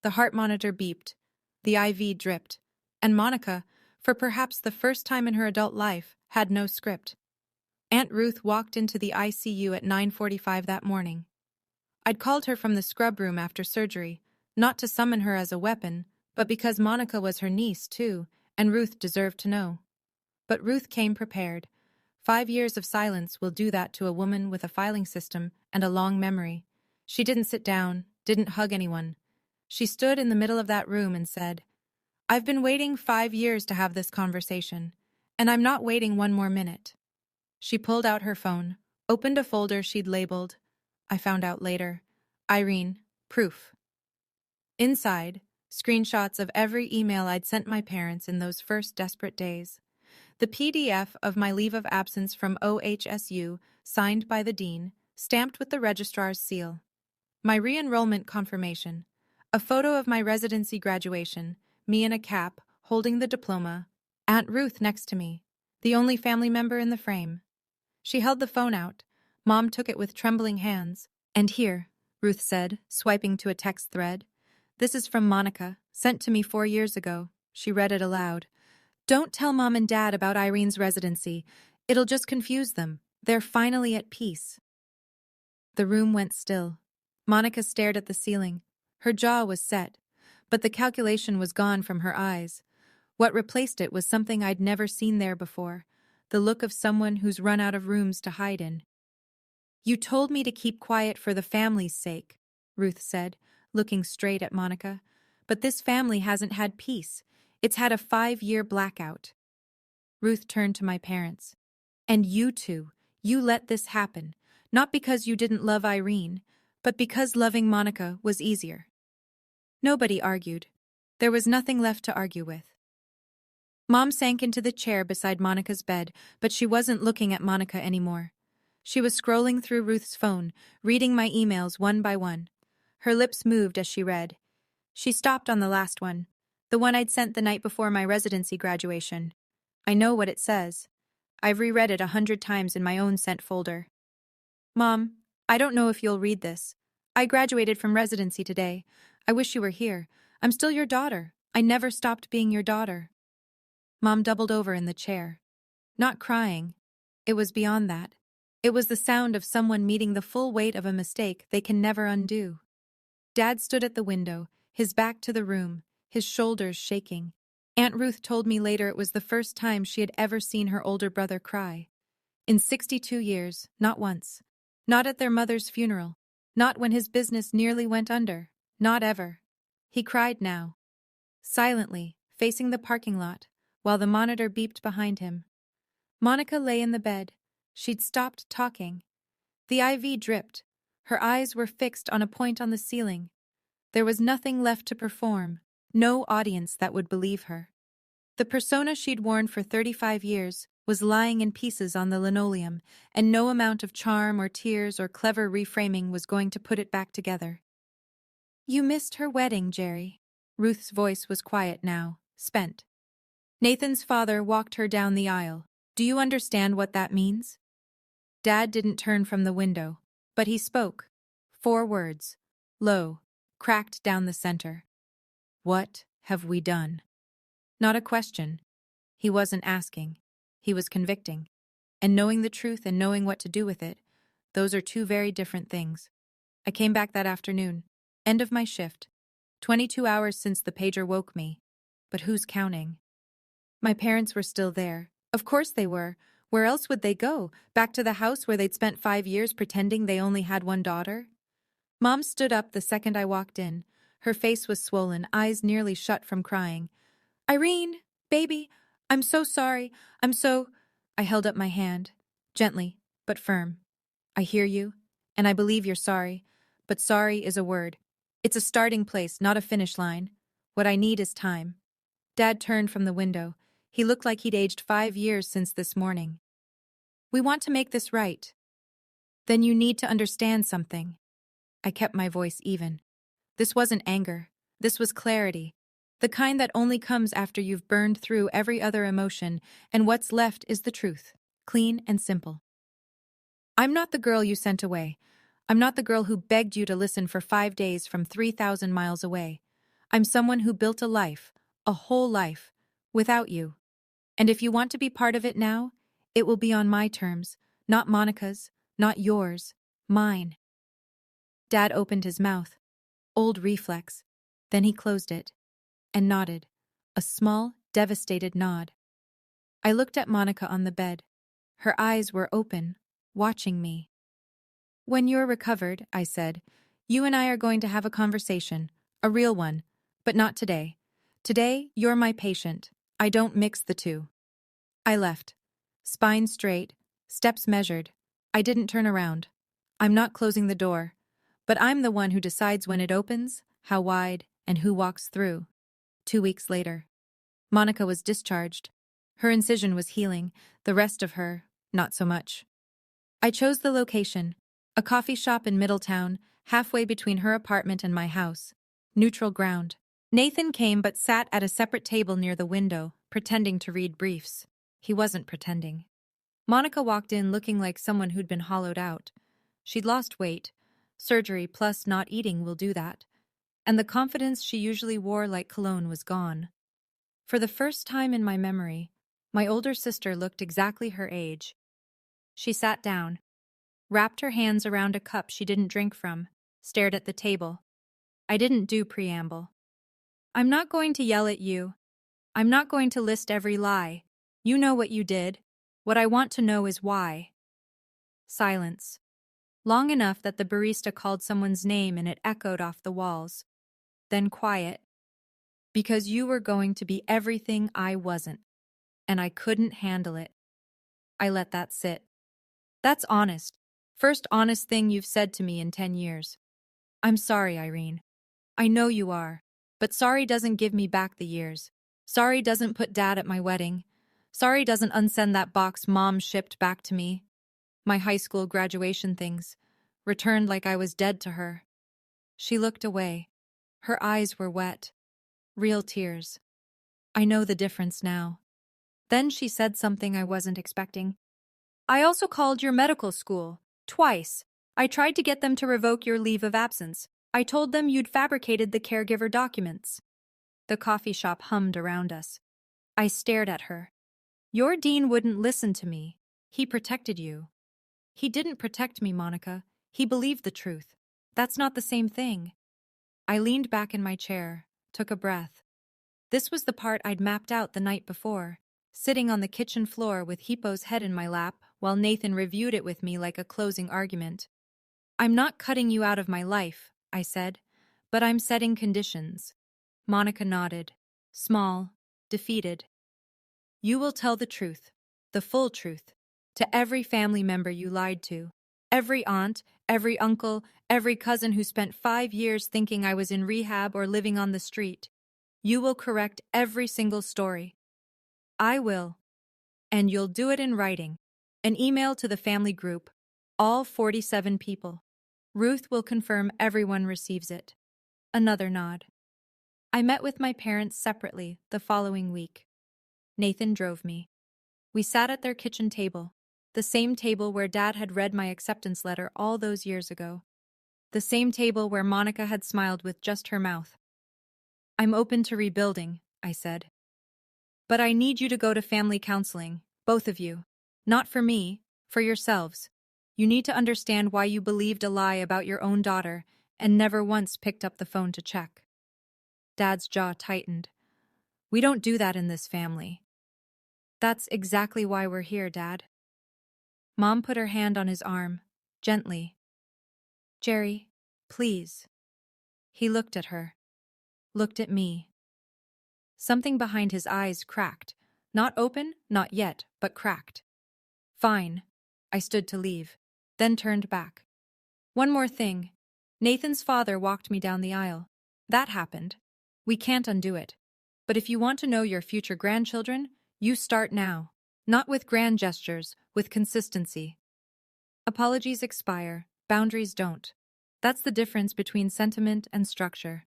The heart monitor beeped. The IV dripped. And Monica, for perhaps the first time in her adult life, had no script. Aunt Ruth walked into the ICU at 9:45 that morning. I'd called her from the scrub room after surgery, not to summon her as a weapon, but because Monica was her niece, too, and Ruth deserved to know. But Ruth came prepared. 5 years of silence will do that to a woman with a filing system and a long memory. She didn't sit down, didn't hug anyone. She stood in the middle of that room and said, I've been waiting 5 years to have this conversation, and I'm not waiting 1 more minute. She pulled out her phone, opened a folder she'd labeled, I found out later, Irene, proof. Inside, screenshots of every email I'd sent my parents in those first desperate days. The PDF of my leave of absence from OHSU, signed by the dean, stamped with the registrar's seal. My re-enrollment confirmation. A photo of my residency graduation, me in a cap, holding the diploma, Aunt Ruth next to me, the only family member in the frame. She held the phone out. Mom took it with trembling hands. And here, Ruth said, swiping to a text thread. This is from Monica, sent to me 4 years ago. She read it aloud. Don't tell Mom and Dad about Irene's residency. It'll just confuse them. They're finally at peace. The room went still. Monica stared at the ceiling. Her jaw was set, but the calculation was gone from her eyes. What replaced it was something I'd never seen there before, the look of someone who's run out of rooms to hide in. You told me to keep quiet for the family's sake, Ruth said, looking straight at Monica. But this family hasn't had peace. It's had a 5-year blackout. Ruth turned to my parents. And you two, you let this happen, not because you didn't love Irene, but because loving Monica was easier. Nobody argued. There was nothing left to argue with. Mom sank into the chair beside Monica's bed, but she wasn't looking at Monica anymore. She was scrolling through Ruth's phone, reading my emails one by one. Her lips moved as she read. She stopped on the last one, the one I'd sent the night before my residency graduation. I know what it says. I've reread it 100 times in my own sent folder. Mom, I don't know if you'll read this. I graduated from residency today. I wish you were here. I'm still your daughter. I never stopped being your daughter. Mom doubled over in the chair. Not crying. It was beyond that. It was the sound of someone meeting the full weight of a mistake they can never undo. Dad stood at the window, his back to the room, his shoulders shaking. Aunt Ruth told me later it was the first time she had ever seen her older brother cry. In 62 years, not once. Not at their mother's funeral. Not when his business nearly went under. Not ever. He cried now. Silently, facing the parking lot, while the monitor beeped behind him. Monica lay in the bed. She'd stopped talking. The IV dripped. Her eyes were fixed on a point on the ceiling. There was nothing left to perform, no audience that would believe her. The persona she'd worn for 35 years was lying in pieces on the linoleum, and no amount of charm or tears or clever reframing was going to put it back together. You missed her wedding, Jerry. Ruth's voice was quiet now, spent. Nathan's father walked her down the aisle. Do you understand what that means? Dad didn't turn from the window, but he spoke. 4 words, low, cracked down the center. What have we done? Not a question. He wasn't asking. He was convicting. And knowing the truth and knowing what to do with it, those are 2 very different things. I came back that afternoon. End of my shift. 22 hours since the pager woke me. But who's counting? My parents were still there. Of course they were. Where else would they go? Back to the house where they'd spent 5 years pretending they only had one daughter? Mom stood up the second I walked in. Her face was swollen, eyes nearly shut from crying. Irene, baby, I'm so sorry. I held up my hand, gently, but firm. I hear you, and I believe you're sorry, but sorry is a word. It's a starting place, not a finish line. What I need is time. Dad turned from the window. He looked like he'd aged 5 years since this morning. We want to make this right. Then you need to understand something. I kept my voice even. This wasn't anger. This was clarity. The kind that only comes after you've burned through every other emotion, and what's left is the truth, clean and simple. I'm not the girl you sent away. I'm not the girl who begged you to listen for 5 days from 3,000 miles away. I'm someone who built a life, a whole life, without you. And if you want to be part of it now, it will be on my terms, not Monica's, not yours, mine. Dad opened his mouth. Old reflex. Then he closed it. And nodded. A small, devastated nod. I looked at Monica on the bed. Her eyes were open, watching me. When you're recovered, I said, you and I are going to have a conversation, a real one, but not today. Today, you're my patient. I don't mix the two. I left. Spine straight, steps measured. I didn't turn around. I'm not closing the door, but I'm the one who decides when it opens, how wide, and who walks through. 2 weeks later. Monica was discharged. Her incision was healing, the rest of her, not so much. I chose the location, a coffee shop in Middletown, halfway between her apartment and my house. Neutral ground. Nathan came but sat at a separate table near the window, pretending to read briefs. He wasn't pretending. Monica walked in looking like someone who'd been hollowed out. She'd lost weight. Surgery plus not eating will do that. And the confidence she usually wore like cologne was gone. For the first time in my memory, my older sister looked exactly her age. She sat down, wrapped her hands around a cup she didn't drink from, stared at the table. I didn't do preamble. I'm not going to yell at you. I'm not going to list every lie. You know what you did. What I want to know is why. Silence. Long enough that the barista called someone's name and it echoed off the walls. Then quiet. Because you were going to be everything I wasn't. And I couldn't handle it. I let that sit. That's honest. First honest thing you've said to me in 10 years. I'm sorry, Irene. I know you are. But sorry doesn't give me back the years. Sorry doesn't put Dad at my wedding. Sorry doesn't unsend that box Mom shipped back to me. My high school graduation things. Returned like I was dead to her. She looked away. Her eyes were wet. Real tears. I know the difference now. Then she said something I wasn't expecting. I also called your medical school. Twice. I tried to get them to revoke your leave of absence. I told them you'd fabricated the caregiver documents. The coffee shop hummed around us. I stared at her. Your dean wouldn't listen to me. He protected you. He didn't protect me, Monica. He believed the truth. That's not the same thing. I leaned back in my chair, took a breath. This was the part I'd mapped out the night before, sitting on the kitchen floor with Hippo's head in my lap while Nathan reviewed it with me like a closing argument. I'm not cutting you out of my life, I said, but I'm setting conditions. Monica nodded, small, defeated. You will tell the truth, the full truth, to every family member you lied to, every aunt, every uncle, every cousin who spent 5 years thinking I was in rehab or living on the street. You will correct every single story. I will. And you'll do it in writing. An email to the family group, all 47 people. Ruth will confirm everyone receives it. Another nod. I met with my parents separately the following week. Nathan drove me. We sat at their kitchen table, the same table where Dad had read my acceptance letter all those years ago. The same table where Monica had smiled with just her mouth. I'm open to rebuilding, I said. But I need you to go to family counseling, both of you. Not for me, for yourselves. You need to understand why you believed a lie about your own daughter and never once picked up the phone to check. Dad's jaw tightened. We don't do that in this family. That's exactly why we're here, Dad. Mom put her hand on his arm, gently. Jerry, please. He looked at her. Looked at me. Something behind his eyes cracked. Not open, not yet, but cracked. Fine. I stood to leave, then turned back. One more thing. Nathan's father walked me down the aisle. That happened. We can't undo it. But if you want to know your future grandchildren, you start now. Not with grand gestures, with consistency. Apologies expire, boundaries don't. That's the difference between sentiment and structure.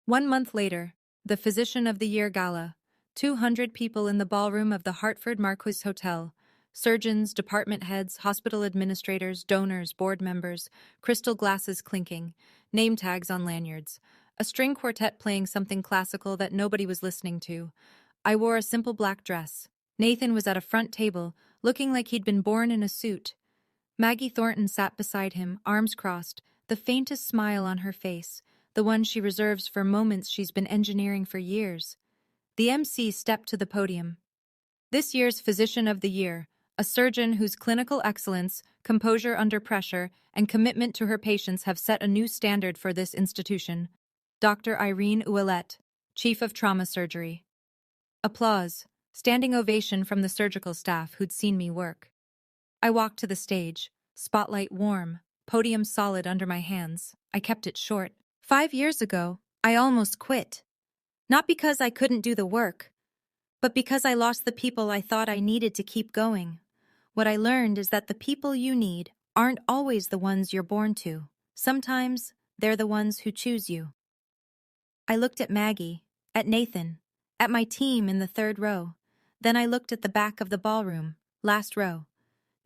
1 month later, the Physician of the Year Gala, 200 people in the ballroom of the Hartford Marquis Hotel, surgeons, department heads, hospital administrators, donors, board members, crystal glasses clinking, name tags on lanyards, a string quartet playing something classical that nobody was listening to. I wore a simple black dress. Nathan was at a front table, looking like he'd been born in a suit. Maggie Thornton sat beside him, arms crossed, the faintest smile on her face, the one she reserves for moments she's been engineering for years. The MC stepped to the podium. This year's Physician of the Year, a surgeon whose clinical excellence, composure under pressure, and commitment to her patients have set a new standard for this institution. Dr. Irene Ouellette, Chief of Trauma Surgery. Applause, standing ovation from the surgical staff who'd seen me work. I walked to the stage, spotlight warm, podium solid under my hands. I kept it short. 5 years ago, I almost quit. Not because I couldn't do the work, but because I lost the people I thought I needed to keep going. What I learned is that the people you need aren't always the ones you're born to. Sometimes they're the ones who choose you. I looked at Maggie, at Nathan, at my team in the 3rd row. Then I looked at the back of the ballroom, last row.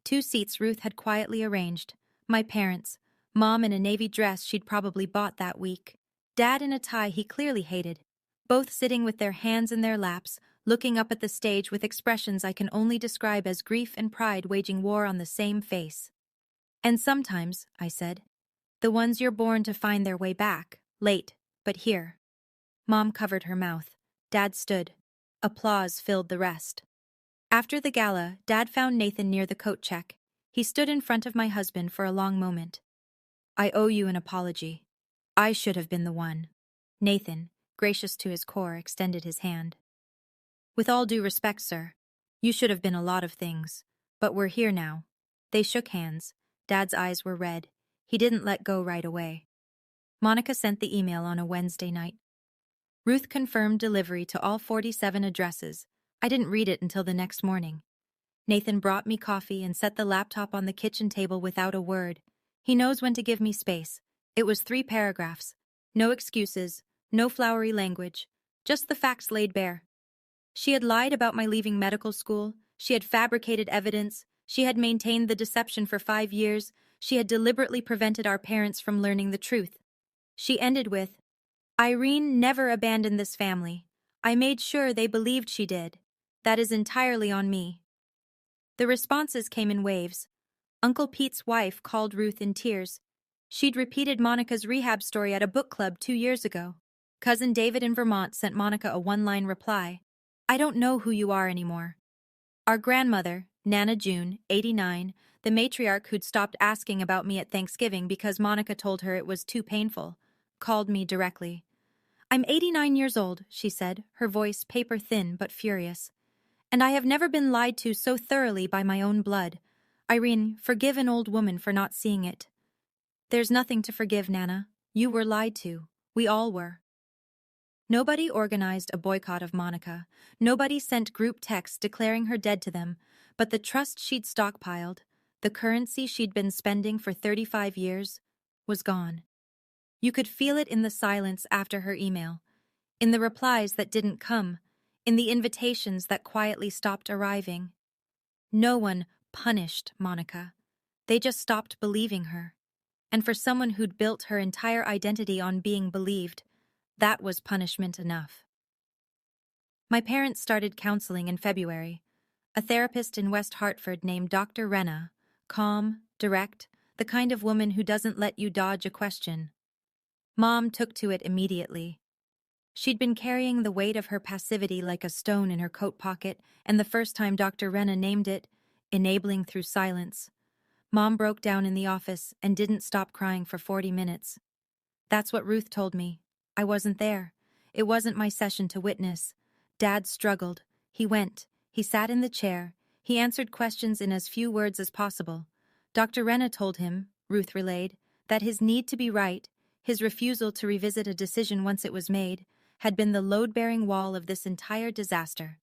2 seats Ruth had quietly arranged. My parents, Mom in a navy dress she'd probably bought that week, Dad in a tie he clearly hated, both sitting with their hands in their laps, looking up at the stage with expressions I can only describe as grief and pride waging war on the same face. And sometimes, I said, the ones you're born to find their way back, late, but here. Mom covered her mouth. Dad stood. Applause filled the rest. After the gala, Dad found Nathan near the coat check. He stood in front of my husband for a long moment. I owe you an apology. I should have been the one. Nathan, gracious to his core, extended his hand. With all due respect, sir, you should have been a lot of things, but we're here now. They shook hands. Dad's eyes were red. He didn't let go right away. Monica sent the email on a Wednesday night. Ruth confirmed delivery to all 47 addresses. I didn't read it until the next morning. Nathan brought me coffee and set the laptop on the kitchen table without a word. He knows when to give me space. It was 3 paragraphs. No excuses, no flowery language, just the facts laid bare. She had lied about my leaving medical school. She had fabricated evidence. She had maintained the deception for 5 years. She had deliberately prevented our parents from learning the truth. She ended with, "Irene never abandoned this family. I made sure they believed she did. That is entirely on me." The responses came in waves. Uncle Pete's wife called Ruth in tears. She'd repeated Monica's rehab story at a book club 2 years ago. Cousin David in Vermont sent Monica a one-line reply, "I don't know who you are anymore." Our grandmother, Nana June, 89, the matriarch who'd stopped asking about me at Thanksgiving because Monica told her it was too painful, called me directly. "I'm 89 years old," she said, her voice paper-thin but furious. "And I have never been lied to so thoroughly by my own blood. Irene, forgive an old woman for not seeing it." "There's nothing to forgive, Nana. You were lied to. We all were." Nobody organized a boycott of Monica. Nobody sent group texts declaring her dead to them, but the trust she'd stockpiled, the currency she'd been spending for 35 years, was gone. You could feel it in the silence after her email, in the replies that didn't come, in the invitations that quietly stopped arriving. No one punished Monica. They just stopped believing her. And for someone who'd built her entire identity on being believed, that was punishment enough. My parents started counseling in February. A therapist in West Hartford named Dr. Renna, calm, direct, the kind of woman who doesn't let you dodge a question. Mom took to it immediately. She'd been carrying the weight of her passivity like a stone in her coat pocket, and the first time Dr. Renna named it, enabling through silence, Mom broke down in the office and didn't stop crying for 40 minutes. That's what Ruth told me. I wasn't there. It wasn't my session to witness. Dad struggled. He went. He sat in the chair. He answered questions in as few words as possible. Dr. Renna told him, Ruth relayed, that his need to be right, his refusal to revisit a decision once it was made, had been the load-bearing wall of this entire disaster.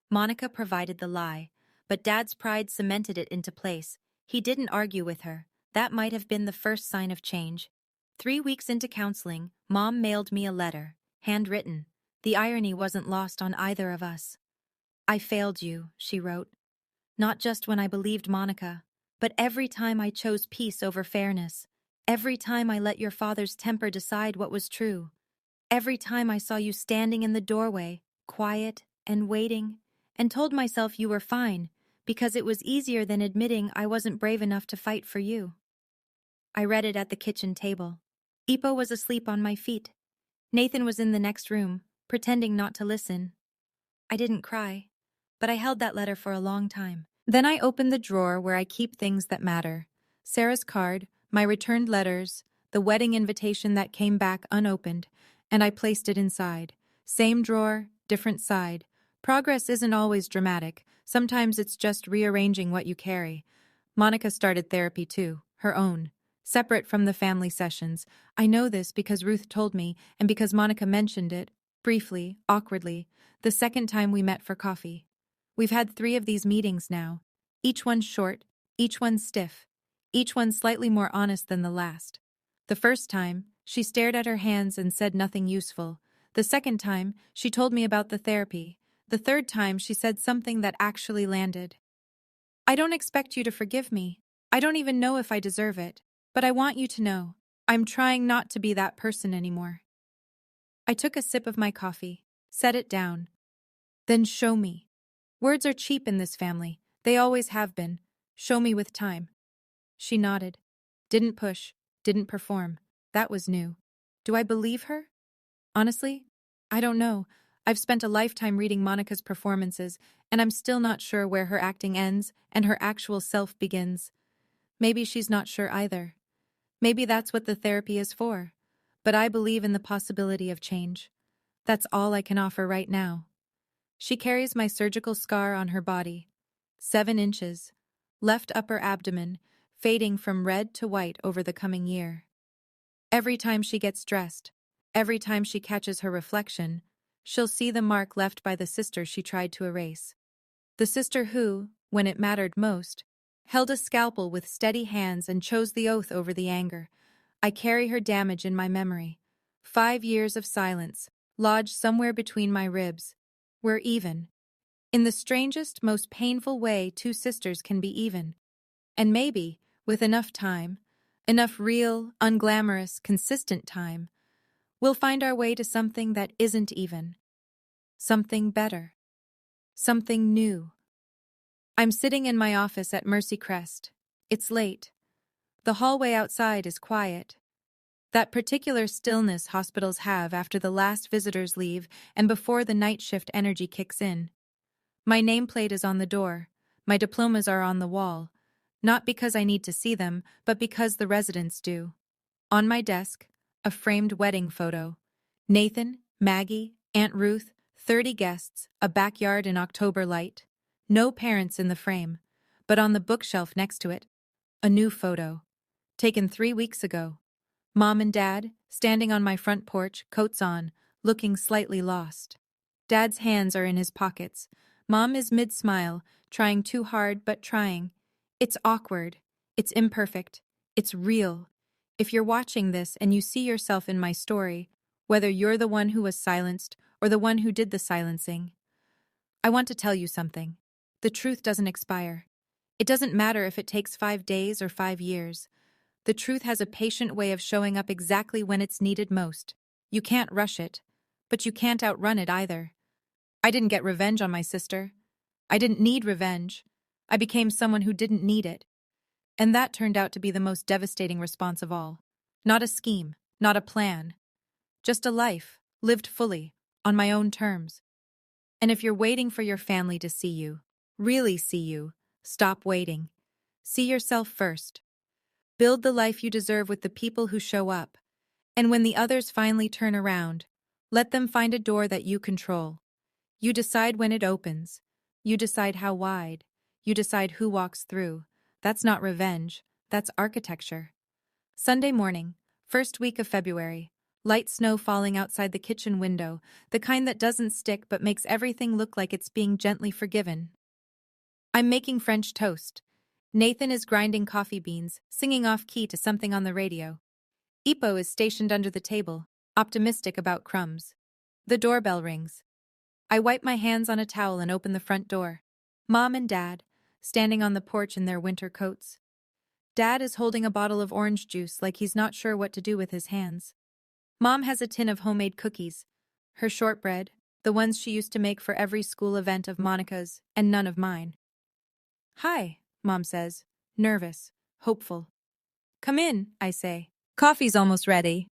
Monica provided the lie, but Dad's pride cemented it into place. He didn't argue with her. That might have been the first sign of change. 3 weeks into counseling, Mom mailed me a letter, handwritten. The irony wasn't lost on either of us. "I failed you," she wrote. "Not just when I believed Monica, but every time I chose peace over fairness. Every time I let your father's temper decide what was true. Every time I saw you standing in the doorway, quiet and waiting, and told myself you were fine, because it was easier than admitting I wasn't brave enough to fight for you." I read it at the kitchen table. Ipo was asleep on my feet. Nathan was in the next room, pretending not to listen. I didn't cry, but I held that letter for a long time. Then I opened the drawer where I keep things that matter. Sarah's card, my returned letters, the wedding invitation that came back unopened, and I placed it inside. Same drawer, different side. Progress isn't always dramatic. Sometimes it's just rearranging what you carry. Monica started therapy too, her own, separate from the family sessions. I know this because Ruth told me, and because Monica mentioned it, briefly, awkwardly, the second time we met for coffee. We've had 3 of these meetings now. Each one short, each one stiff, each one slightly more honest than the last. The first time, she stared at her hands and said nothing useful. The second time, she told me about the therapy. The third time, she said something that actually landed. "I don't expect you to forgive me. I don't even know if I deserve it. But I want you to know, I'm trying not to be that person anymore." I took a sip of my coffee, set it down. "Then show me." Words are cheap in this family. They always have been. "Show me with time." She nodded. Didn't push, didn't perform. That was new. Do I believe her? Honestly, I don't know. I've spent a lifetime reading Monica's performances, and I'm still not sure where her acting ends and her actual self begins. Maybe she's not sure either. Maybe that's what the therapy is for. But I believe in the possibility of change. That's all I can offer right now. She carries my surgical scar on her body. 7 inches. Left upper abdomen, fading from red to white over the coming year. Every time she gets dressed, every time she catches her reflection, she'll see the mark left by the sister she tried to erase. The sister who, when it mattered most, held a scalpel with steady hands and chose the oath over the anger. I carry her damage in my memory. 5 years of silence, lodged somewhere between my ribs. We're even. In the strangest, most painful way 2 sisters can be even. And maybe, with enough time, enough real, unglamorous, consistent time, we'll find our way to something that isn't even. Something better. Something new. I'm sitting in my office at Mercy Crest. It's late. The hallway outside is quiet. That particular stillness hospitals have after the last visitors leave and before the night shift energy kicks in. My nameplate is on the door. My diplomas are on the wall. Not because I need to see them, but because the residents do. On my desk, a framed wedding photo. Nathan, Maggie, Aunt Ruth, 30 guests, a backyard in October light. No parents in the frame, but on the bookshelf next to it, a new photo. Taken 3 weeks ago. Mom and Dad, standing on my front porch, coats on, looking slightly lost. Dad's hands are in his pockets. Mom is mid-smile, trying too hard but trying. It's awkward. It's imperfect. It's real. If you're watching this and you see yourself in my story, whether you're the one who was silenced or the one who did the silencing, I want to tell you something. The truth doesn't expire. It doesn't matter if it takes 5 days or 5 years. The truth has a patient way of showing up exactly when it's needed most. You can't rush it, but you can't outrun it either. I didn't get revenge on my sister. I didn't need revenge. I became someone who didn't need it. And that turned out to be the most devastating response of all. Not a scheme, not a plan. Just a life, lived fully, on my own terms. And if you're waiting for your family to see you, really see you, stop waiting. See yourself first. Build the life you deserve with the people who show up. And when the others finally turn around, let them find a door that you control. You decide when it opens. You decide how wide. You decide who walks through. That's not revenge. That's architecture. Sunday morning, first week of February. Light snow falling outside the kitchen window, the kind that doesn't stick but makes everything look like it's being gently forgiven. I'm making French toast. Nathan is grinding coffee beans, singing off-key to something on the radio. Ipo is stationed under the table, optimistic about crumbs. The doorbell rings. I wipe my hands on a towel and open the front door. Mom and Dad, standing on the porch in their winter coats. Dad is holding a bottle of orange juice like he's not sure what to do with his hands. Mom has a tin of homemade cookies. Her shortbread, the ones she used to make for every school event of Monica's, and none of mine. Hi, Mom says, nervous, hopeful. Come in, I say. Coffee's almost ready.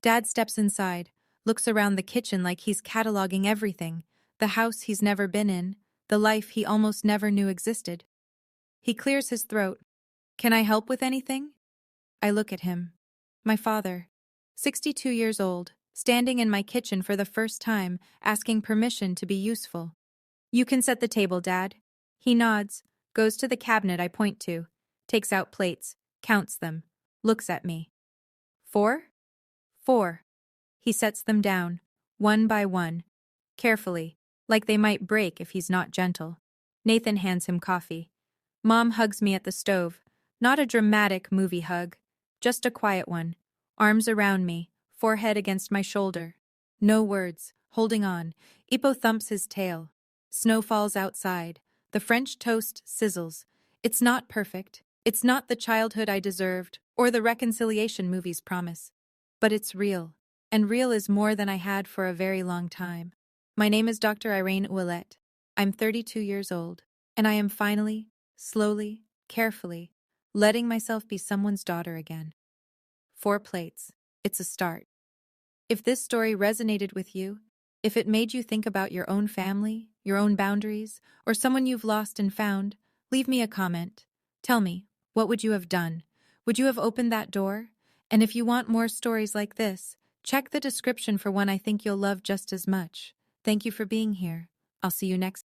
Dad steps inside, looks around the kitchen like he's cataloging everything, the house he's never been in, the life he almost never knew existed. He clears his throat. Can I help with anything? I look at him. My father, 62 years old, standing in my kitchen for the first time, asking permission to be useful. You can set the table, Dad. He nods, goes to the cabinet I point to, takes out plates, counts them, looks at me. 4? 4. He sets them down, one by one, carefully, like they might break if he's not gentle. Nathan hands him coffee. Mom hugs me at the stove, not a dramatic movie hug, just a quiet one, arms around me, forehead against my shoulder. No words, holding on. Ipo thumps his tail. Snow falls outside. The French toast sizzles. It's not perfect. It's not the childhood I deserved, or the reconciliation movies promise. But it's real. And real is more than I had for a very long time. My name is Dr. Irene Ouellette. I'm 32 years old, and I am finally, slowly, carefully, letting myself be someone's daughter again. 4 plates. It's a start. If this story resonated with you, if it made you think about your own family, your own boundaries, or someone you've lost and found, leave me a comment. Tell me, what would you have done? Would you have opened that door? And if you want more stories like this, check the description for one I think you'll love just as much. Thank you for being here. I'll see you next time.